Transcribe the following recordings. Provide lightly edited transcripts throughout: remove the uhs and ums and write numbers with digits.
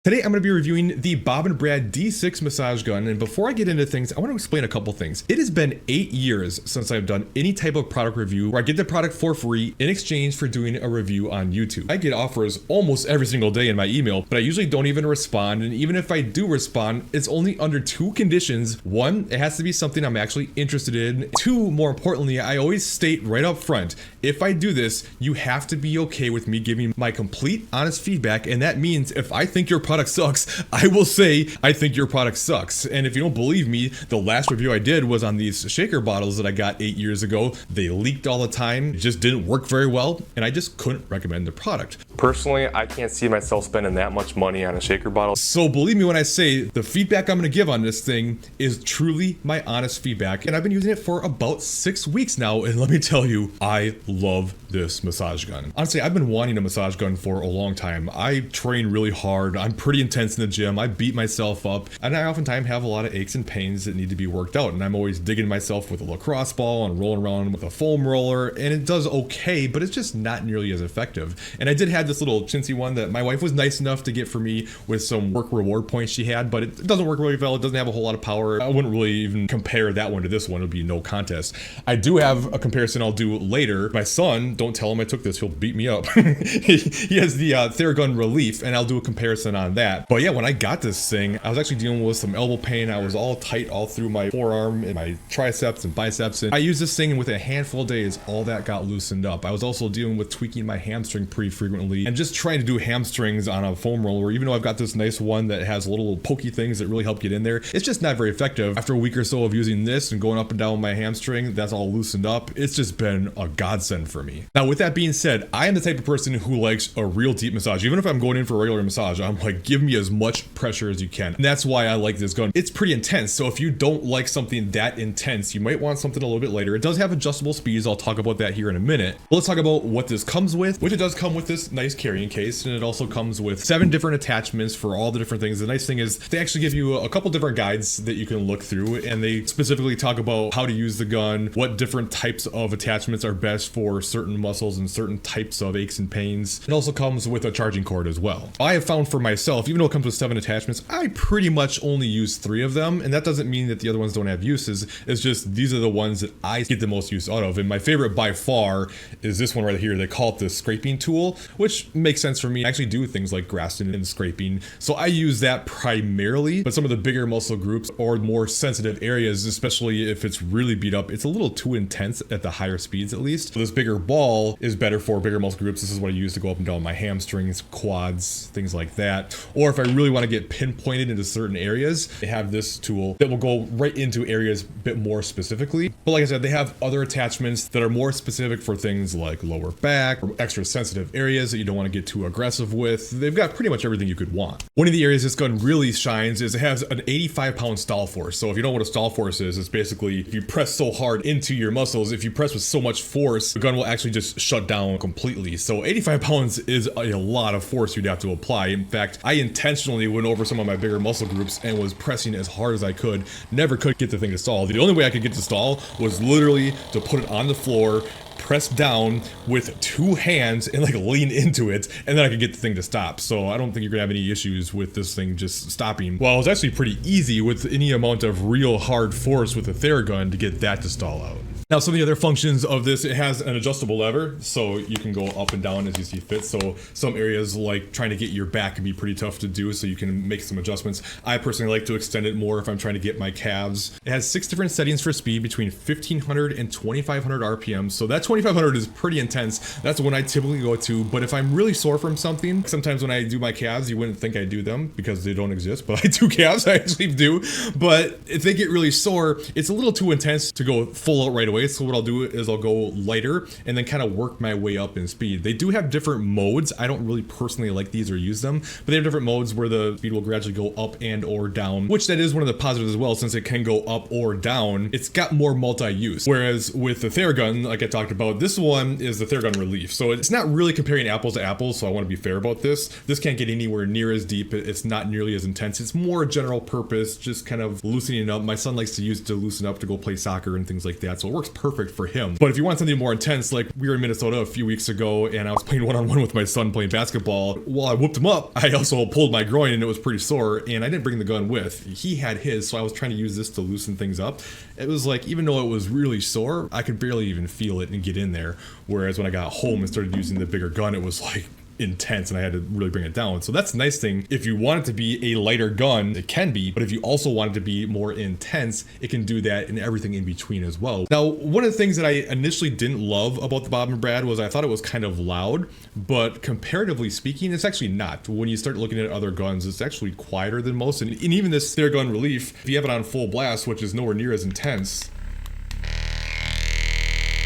Today I'm going to be reviewing the Bob and Brad D6 massage gun, and before I get into things, I want to explain a couple things. It has been 8 years since I've done any type of product review where I get the product for free in exchange for doing a review on YouTube. I get offers almost every single day in my email, but I usually don't even respond, and even if I do respond, it's only under two conditions. One, it has to be something I'm actually interested in. Two, more importantly, I always state right up front, if I do this, you have to be okay with me giving my complete honest feedback, and that means if I think your product sucks, I will say I think your product sucks. And if you don't believe me, the last review I did was on these shaker bottles that I got 8 years ago. They leaked all the time, it just didn't work very well, and I just couldn't recommend the product. Personally, I can't see myself spending that much money on a shaker bottle. So believe me when I say the feedback I'm going to give on this thing is truly my honest feedback, and I've been using it for about 6 weeks now, and let me tell you, I love this massage gun. Honestly, I've been wanting a massage gun for a long time. I train really hard, I'm pretty intense in the gym, I beat myself up, and I oftentimes have a lot of aches and pains that need to be worked out, and I'm always digging myself with a lacrosse ball and rolling around with a foam roller, and it does okay, but it's just not nearly as effective. And I did have this little chintzy one that my wife was nice enough to get for me with some work reward points she had, but it doesn't work really well, it doesn't have a whole lot of power. I wouldn't really even compare that one to this one, it would be no contest. I do have a comparison I'll do later. My son, don't tell him I took this, he'll beat me up. He has the Theragun Relief, and I'll do a comparison on that. But yeah, when I got this thing, I was actually dealing with some elbow pain. I was all tight all through my forearm and my triceps and biceps, and I used this thing, and within a handful of days, all that got loosened up. I was also dealing with tweaking my hamstring pretty frequently and just trying to do hamstrings on a foam roller. Even though I've got this nice one that has little pokey things that really help get in there, it's just not very effective. After a week or so of using this and going up and down my hamstring, that's all loosened up. It's just been a godsend for me. Now, with that being said, I am the type of person who likes a real deep massage. Even if I'm going in for a regular massage, I'm like, give me as much pressure as you can. And that's why I like this gun. It's pretty intense, so if you don't like something that intense, you might want something a little bit later. It does have adjustable speeds. I'll talk about that here in a minute. But let's talk about what this comes with, which it does come with this nice carrying case, and it also comes with 7 different attachments for all the different things. The nice thing is they actually give you a couple different guides that you can look through, and they specifically talk about how to use the gun, what different types of attachments are best for certain muscles and certain types of aches and pains. It also comes with a charging cord as well. I have found for myself, even though it comes with 7 attachments, I pretty much only use 3 of them, and that doesn't mean that the other ones don't have uses. It's just these are the ones that I get the most use out of, and my favorite by far is this one right here. They call it the scraping tool, which makes sense for me. I actually do things like grafting and scraping, so I use that primarily. But some of the bigger muscle groups or more sensitive areas, especially if it's really beat up, it's a little too intense at the higher speeds at least. So this bigger ball is better for bigger muscle groups. This is what I use to go up and down my hamstrings, quads, things like that. Or if I really want to get pinpointed into certain areas, they have this tool that will go right into areas a bit more specifically. But like I said, they have other attachments that are more specific for things like lower back or extra sensitive areas that you don't want to get too aggressive with. They've got pretty much everything you could want. One of the areas this gun really shines is it has an 85-pound stall force. So if you don't know what a stall force is, it's basically if you press so hard into your muscles, if you press with so much force, the gun will actually just shut down completely. So 85 pounds is a lot of force you'd have to apply. In fact, I intentionally went over some of my bigger muscle groups and was pressing as hard as I could. Never could get the thing to stall. The only way I could get it to stall was literally to put it on the floor, press down with 2 hands and like lean into it, and then I could get the thing to stop. So I don't think you're gonna have any issues with this thing just stopping. Well, it was actually pretty easy with any amount of real hard force with a Theragun to get that to stall out. Now, some of the other functions of this, it has an adjustable lever, so you can go up and down as you see fit. So some areas like trying to get your back can be pretty tough to do, so you can make some adjustments. I personally like to extend it more if I'm trying to get my calves. It has 6 different settings for speed between 1500 and 2500 RPM. So that 2500 is pretty intense. That's the one I typically go to. But if I'm really sore from something, sometimes when I do my calves, you wouldn't think I do them because they don't exist, but I do calves, I actually do. But if they get really sore, it's a little too intense to go full out right away. So what I'll do is I'll go lighter and then kind of work my way up in speed. They do have different modes. I don't really personally like these or use them, but they have different modes where the speed will gradually go up and or down, which that is one of the positives as well, since it can go up or down. It's got more multi-use. Whereas with the Theragun, like I talked about, this one is the Theragun Relief. So it's not really comparing apples to apples, so I want to be fair about this. This can't get anywhere near as deep. It's not nearly as intense. It's more general purpose, just kind of loosening up. My son likes to use it to loosen up to go play soccer and things like that, so it works works perfect for him. But if you want something more intense, like we were in Minnesota a few weeks ago and I was playing one-on-one with my son playing basketball. While I whooped him up, I also pulled my groin and it was pretty sore, and I didn't bring the gun with. He had his, so I was trying to use this to loosen things up. It was like, even though it was really sore, I could barely even feel it and get in there. Whereas when I got home and started using the bigger gun, it was like intense and I had to really bring it down. So that's the nice thing. If you want it to be a lighter gun, it can be, but if you also want it to be more intense, it can do that and everything in between as well. Now, one of the things that I initially didn't love about the Bob and Brad was I thought it was kind of loud, but comparatively speaking, it's actually not. When you start looking at other guns, it's actually quieter than most. And even this Theragun Relief, if you have it on full blast, which is nowhere near as intense,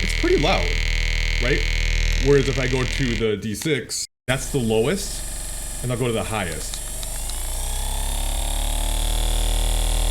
it's pretty loud, right? Whereas if I go to the D6, that's the lowest, and I'll go to the highest.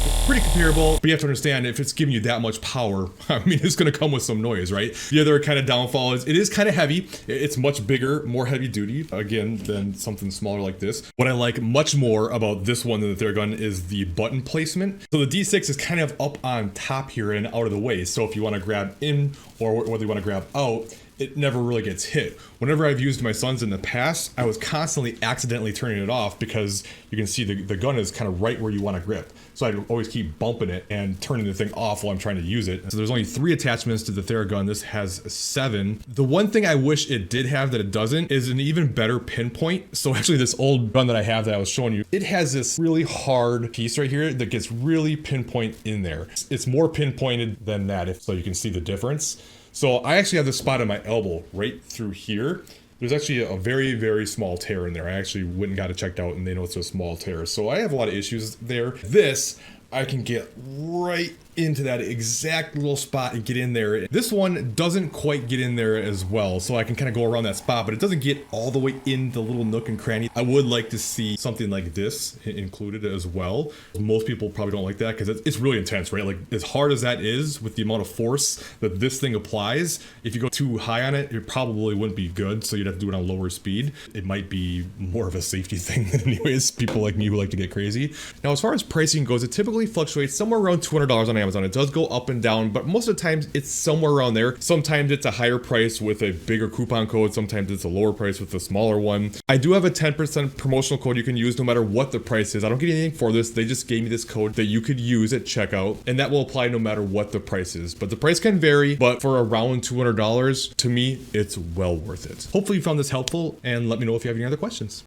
It's pretty comparable, but you have to understand, if it's giving you that much power, I mean, it's gonna come with some noise, right? The other kind of downfall is it is kind of heavy. It's much bigger, more heavy duty, again, than something smaller like this. What I like much more about this one than the Theragun is the button placement. So the D6 is kind of up on top here and out of the way. So if you wanna grab in or whether you wanna grab out, it never really gets hit. Whenever I've used my son's in the past, I was constantly accidentally turning it off because you can see the gun is kind of right where you want to grip. So I'd always keep bumping it and turning the thing off while I'm trying to use it. So there's only 3 attachments to the Theragun. This has 7. The one thing I wish it did have that it doesn't is an even better pinpoint. So actually this old gun that I have that I was showing you, it has this really hard piece right here that gets really pinpoint in there. It's more pinpointed than that, so you can see the difference. So I actually have this spot on my elbow right through here. There's actually a very, very small tear in there. I actually went and got it checked out and they know it's a small tear. So I have a lot of issues there. This, I can get right into that exact little spot and get in there. This one doesn't quite get in there as well, so I can kind of go around that spot, but it doesn't get all the way in the little nook and cranny. I would like to see something like this included as well. Most people probably don't like that because it's really intense, right? Like, as hard as that is with the amount of force that this thing applies, if you go too high on it, it probably wouldn't be good, so you'd have to do it on lower speed. It might be more of a safety thing anyways, people like me who like to get crazy. Now, as far as pricing goes, it typically fluctuates somewhere around $200 on Amazon. It does go up and down, but most of the times it's somewhere around there. Sometimes it's a higher price with a bigger coupon code. Sometimes it's a lower price with a smaller one. I do have a 10% promotional code you can use no matter what the price is. I don't get anything for this. They just gave me this code that you could use at checkout, and that will apply no matter what the price is. But the price can vary, but for around $200, to me, it's well worth it. Hopefully you found this helpful, and let me know if you have any other questions.